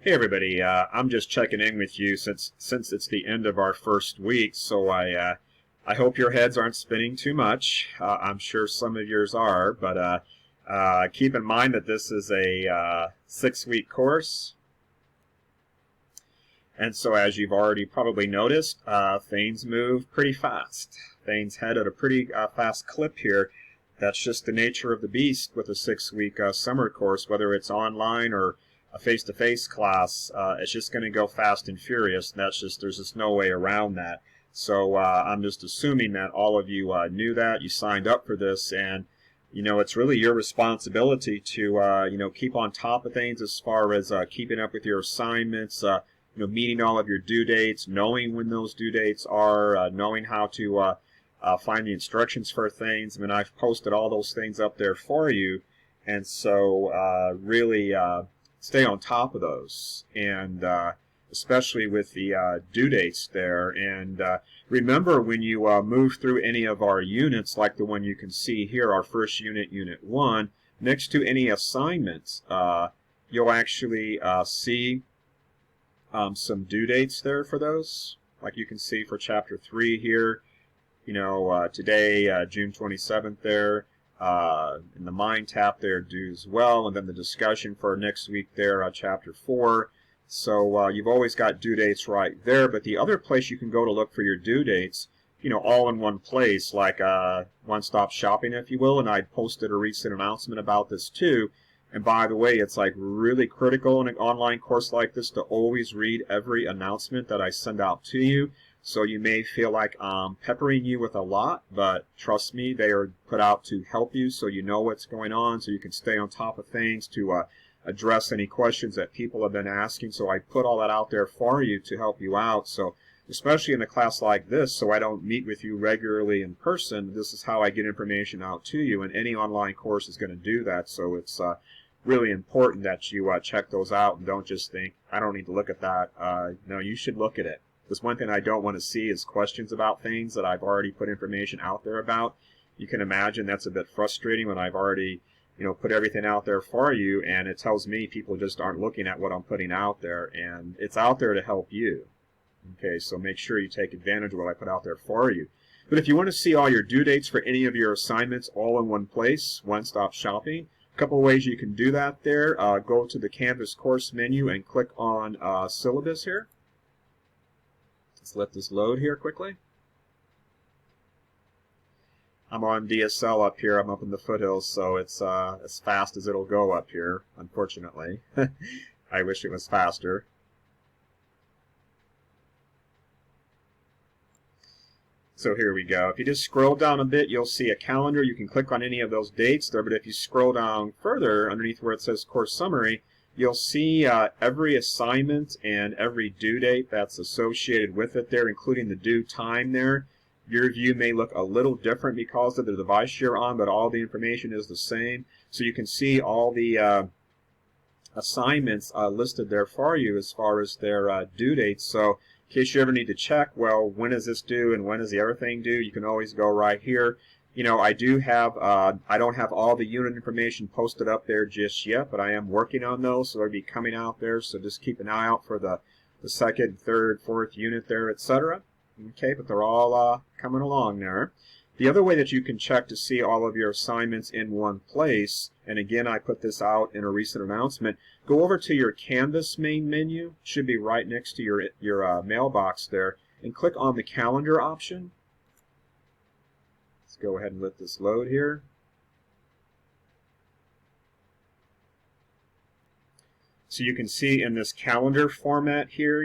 Hey everybody, I'm just checking in with you since it's the end of our first week, so I hope your heads aren't spinning too much. I'm sure some of yours are, but keep in mind that this is a 6-week course, and so as you've already probably noticed, things move pretty fast. Things head at a pretty fast clip here. That's just the nature of the beast with a 6-week summer course, whether it's online or a face-to-face class. It's just going to go fast and furious. And there's just no way around that. So I'm just assuming that all of you knew that, you signed up for this, and it's really your responsibility to keep on top of things as far as keeping up with your assignments, meeting all of your due dates, knowing when those due dates are, knowing how to find the instructions for things. I mean, I've posted all those things up there for you, and so really stay on top of those, and especially with the due dates there. And remember, when you move through any of our units, like the one you can see here, our first unit, Unit 1, next to any assignments, you'll actually see some due dates there for those. Like you can see for Chapter 3 here, today, June 27th there. In the Mind Tap there, due as well, and then the discussion for next week there, Chapter 4. So you've always got due dates right there, but the other place you can go to look for your due dates, all in one place, like one-stop shopping, if you will, and I posted a recent announcement about this too. And by the way, it's like really critical in an online course like this to always read every announcement that I send out to you. So you may feel like I'm peppering you with a lot, but trust me, they are put out to help you so you know what's going on, so you can stay on top of things, to address any questions that people have been asking. So I put all that out there for you to help you out. So especially in a class like this, so I don't meet with you regularly in person, this is how I get information out to you, and any online course is going to do that. So it's really important that you check those out and don't just think, I don't need to look at that. No, you should look at it. Because one thing I don't want to see is questions about things that I've already put information out there about. You can imagine that's a bit frustrating when I've already, put everything out there for you, and it tells me people just aren't looking at what I'm putting out there, and it's out there to help you. Okay, so make sure you take advantage of what I put out there for you. But if you want to see all your due dates for any of your assignments all in one place, one-stop shopping, a couple of ways you can do that there. Go to the Canvas course menu and click on syllabus here. Let's let this load here quickly. I'm on DSL up here. I'm up in the foothills, so it's as fast as it'll go up here, unfortunately. I wish it was faster. So here we go. If you just scroll down a bit, you'll see a calendar. You can click on any of those dates there, but if you scroll down further underneath where it says Course Summary, you'll see every assignment and every due date that's associated with it there, including the due time there. Your view may look a little different because of the device you're on, but all the information is the same. So you can see all the assignments listed there for you as far as their due dates. So in case you ever need to check, well, when is this due and when is the other thing due, you can always go right here. I do have, I don't have all the unit information posted up there just yet, but I am working on those, so they'll be coming out there. So just keep an eye out for the second, third, fourth unit there, etc. Okay, but they're all coming along there. The other way that you can check to see all of your assignments in one place, and again, I put this out in a recent announcement, go over to your Canvas main menu, it should be right next to your mailbox there, and click on the calendar option. Let's go ahead and let this load here. So you can see in this calendar format here,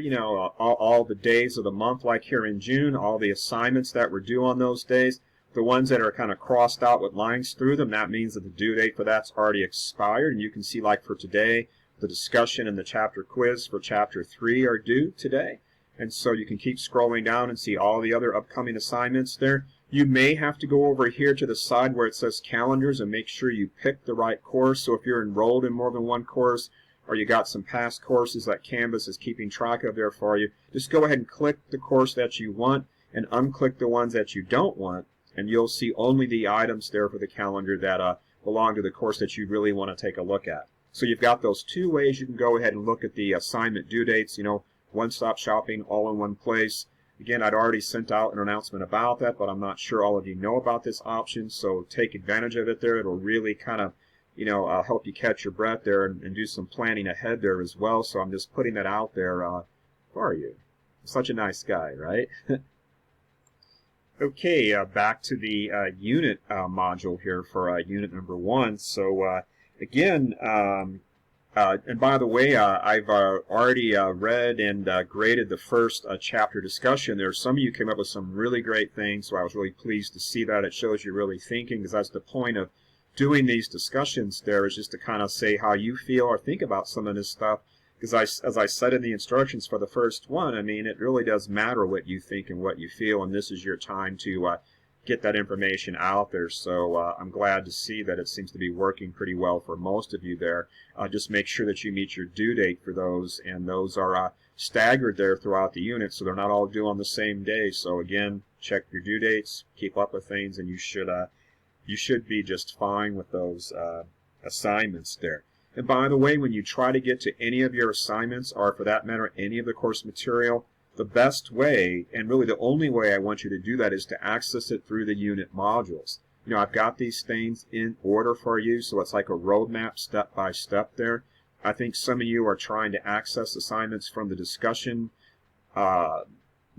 all the days of the month, like here in June, all the assignments that were due on those days. The ones that are kind of crossed out with lines through them, that means that the due date for that's already expired. And you can see, like for today, the discussion and the chapter quiz for Chapter 3 are due today. And so you can keep scrolling down and see all the other upcoming assignments there. You may have to go over here to the side where it says calendars and make sure you pick the right course. So if you're enrolled in more than one course, or you got some past courses that Canvas is keeping track of there for you, just go ahead and click the course that you want and unclick the ones that you don't want, and you'll see only the items there for the calendar that belong to the course that you really want to take a look at. So you've got those two ways you can go ahead and look at the assignment due dates, you know, one-stop shopping all in one place. Again, I'd already sent out an announcement about that, but I'm not sure all of you know about this option, so take advantage of it there. It'll really kind of, you know, help you catch your breath there and do some planning ahead there as well. So I'm just putting that out there for you. Such a nice guy, right? Okay, back to the unit module here for unit number 1. So again, and by the way, I've already read and graded the first chapter discussion there. Some of you came up with some really great things, so I was really pleased to see that. It shows you're really thinking, because that's the point of doing these discussions there, is just to kind of say how you feel or think about some of this stuff. Because as I said in the instructions for the first one, I mean, it really does matter what you think and what you feel, and this is your time to get that information out there. So I'm glad to see that it seems to be working pretty well for most of you there. Just make sure that you meet your due date for those, and those are staggered there throughout the unit, so they're not all due on the same day. So again, check your due dates, keep up with things, and you should be just fine with those assignments there. And by the way, when you try to get to any of your assignments, or for that matter, any of the course material, the best way, and really the only way I want you to do that, is to access it through the unit modules. You know, I've got these things in order for you, so it's like a roadmap step by step there. I think some of you are trying to access assignments from the discussion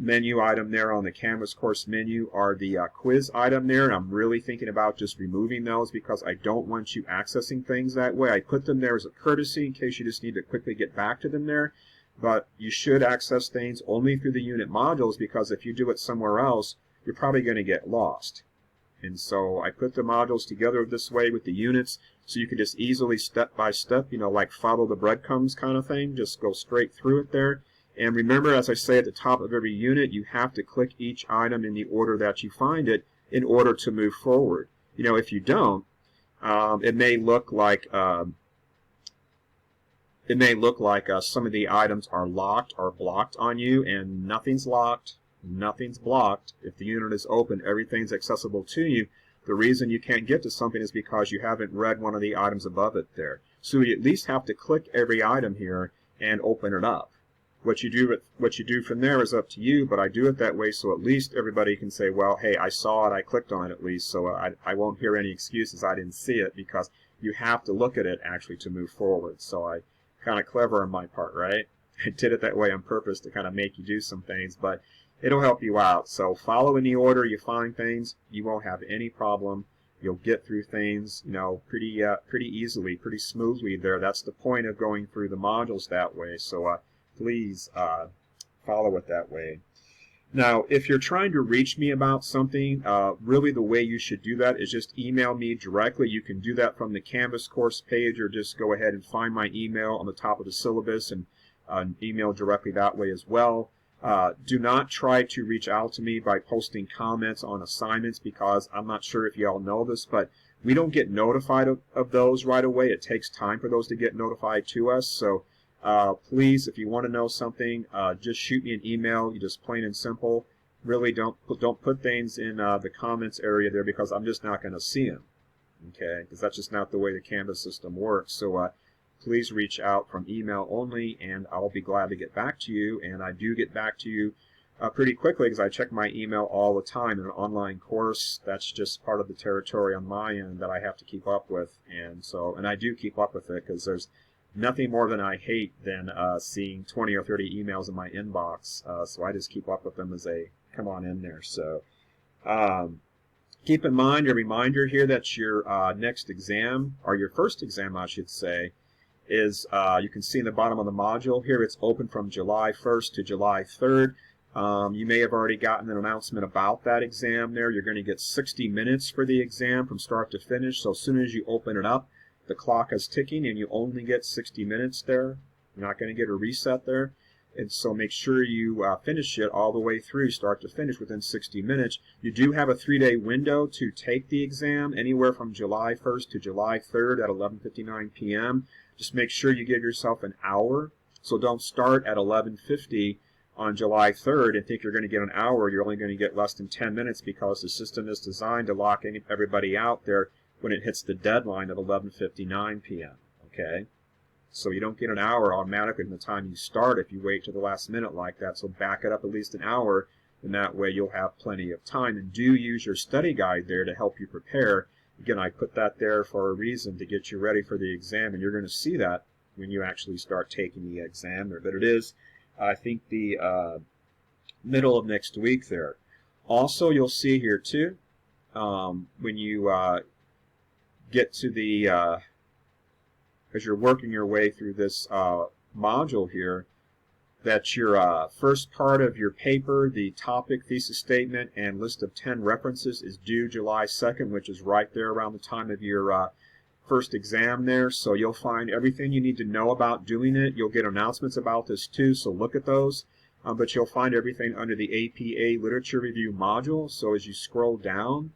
menu item there on the Canvas course menu, or the quiz item there, and I'm really thinking about just removing those, because I don't want you accessing things that way. I put them there as a courtesy in case you just need to quickly get back to them there, but you should access things only through the unit modules, because if you do it somewhere else, you're probably going to get lost. And so I put the modules together this way with the units, so you can just easily step by step, you know, like follow the breadcrumbs kind of thing, just go straight through it there. And remember, as I say at the top of every unit, you have to click each item in the order that you find it in order to move forward. You know, if you don't, it may look like some of the items are locked or blocked on you, and nothing's locked, nothing's blocked. If the unit is open, everything's accessible to you. The reason you can't get to something is because you haven't read one of the items above it there. So you at least have to click every item here and open it up. What you do from there is up to you, but I do it that way so at least everybody can say, well, hey, I saw it, I clicked on it at least, so I won't hear any excuses I didn't see it, because you have to look at it actually to move forward. So I kind of clever on my part, right? I did it that way on purpose to kind of make you do some things, but it'll help you out. So follow in the order you find things. You won't have any problem. You'll get through things, you know, pretty easily, pretty smoothly there. That's the point of going through the modules that way. So please follow it that way. Now, if you're trying to reach me about something, really the way you should do that is just email me directly. You can do that from the Canvas course page, or just go ahead and find my email on the top of the syllabus and email directly that way as well. Do not try to reach out to me by posting comments on assignments, because I'm not sure if you all know this, but we don't get notified of those right away. It takes time for those to get notified to us. So please, if you want to know something, just shoot me an email. You just plain and simple. Really don't put things in the comments area there, because I'm just not going to see them. Okay, because that's just not the way the Canvas system works. So please reach out from email only, and I'll be glad to get back to you. And I do get back to you pretty quickly, because I check my email all the time. In an online course, that's just part of the territory on my end that I have to keep up with. And I do keep up with it, because there's nothing more than I hate than seeing 20 or 30 emails in my inbox. So I just keep up with them as they come on in there. So keep in mind, a reminder here, that your next exam, or your first exam I should say, is, you can see in the bottom of the module here, it's open from July 1st to July 3rd. You may have already gotten an announcement about that exam there. You're going to get 60 minutes for the exam from start to finish. So as soon as you open it up, the clock is ticking, and you only get 60 minutes there. You're not going to get a reset there. And so make sure you finish it all the way through, start to finish, within 60 minutes. You do have a 3-day window to take the exam, anywhere from July 1st to July 3rd at 11:59 p.m. Just make sure you give yourself an hour. So don't start at 11:50 on July 3rd and think you're going to get an hour. You're only going to get less than 10 minutes, because the system is designed to lock everybody out there when it hits the deadline of 11:59 p.m. Okay? So you don't get an hour automatically from the time you start if you wait to the last minute like that. So back it up at least an hour, and that way you'll have plenty of time. And do use your study guide there to help you prepare. Again, I put that there for a reason, to get you ready for the exam, and you're going to see that when you actually start taking the exam there. But it is, I think, the middle of next week there. Also, you'll see here too, when you get to the, as you're working your way through this module here, that your first part of your paper, the topic, thesis statement, and list of 10 references is due July 2nd, which is right there around the time of your first exam there. So you'll find everything you need to know about doing it. You'll get announcements about this too, so look at those. But you'll find everything under the APA Literature Review module. So as you scroll down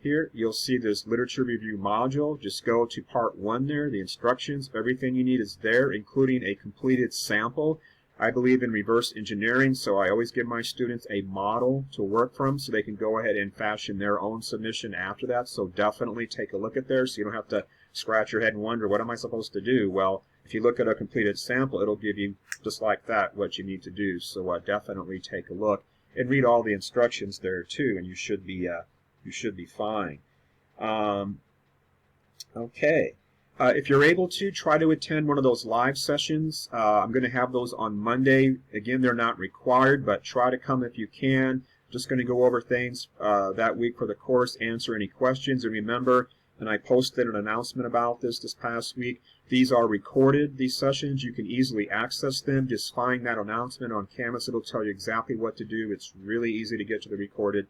here, you'll see this Literature Review module. Just go to Part 1 there, the instructions. Everything you need is there, including a completed sample. I believe in reverse engineering, so I always give my students a model to work from so they can go ahead and fashion their own submission after that. So definitely take a look at there so you don't have to scratch your head and wonder, what am I supposed to do? Well, if you look at a completed sample, it'll give you, just like that, what you need to do. So definitely take a look and read all the instructions there too, and you should be fine. Okay. If you're able to, try to attend one of those live sessions. I'm going to have those on Monday. Again, they're not required, but try to come if you can. Just going to go over things that week for the course, answer any questions. And remember, and I posted an announcement about this past week, these are recorded, these sessions. You can easily access them. Just find that announcement on Canvas. It'll tell you exactly what to do. It's really easy to get to the recorded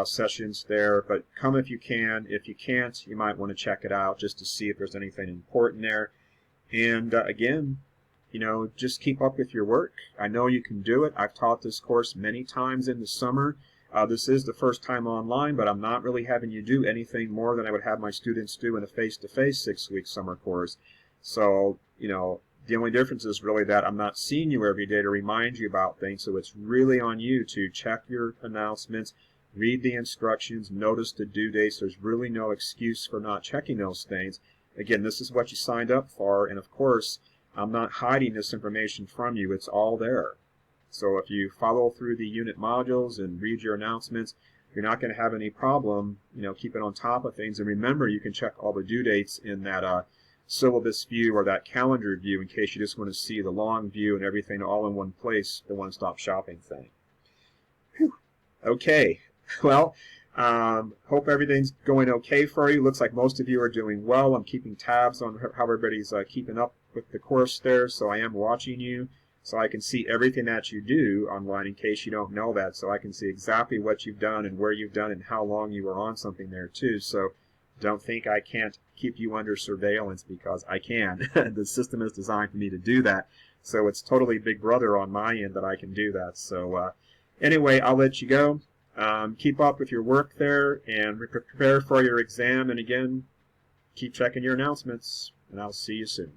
sessions there, but come if you can. If you can't, you might want to check it out just to see if there's anything important there. And again, just keep up with your work. I know you can do it. I've taught this course many times in the summer. This is the first time online, but I'm not really having you do anything more than I would have my students do in a face-to-face 6-week summer course. So, the only difference is really that I'm not seeing you every day to remind you about things, so it's really on you to check your announcements, read the instructions, notice the due dates. There's really no excuse for not checking those things. Again, this is what you signed up for, and of course, I'm not hiding this information from you. It's all there. So if you follow through the unit modules and read your announcements, you're not going to have any problem, keeping on top of things. And remember, you can check all the due dates in that syllabus view or that calendar view in case you just want to see the long view and everything all in one place, the one-stop shopping thing. Whew. Okay. Well, hope everything's going okay for you. Looks like most of you are doing well. I'm keeping tabs on how everybody's keeping up with the course there, so I am watching you, so I can see everything that you do online in case you don't know that, so I can see exactly what you've done and where you've done and how long you were on something there too. So don't think I can't keep you under surveillance, because I can. The system is designed for me to do that, so it's totally Big Brother on my end that I can do that. So anyway, I'll let you go. Keep up with your work there and prepare for your exam. And again, keep checking your announcements, and I'll see you soon.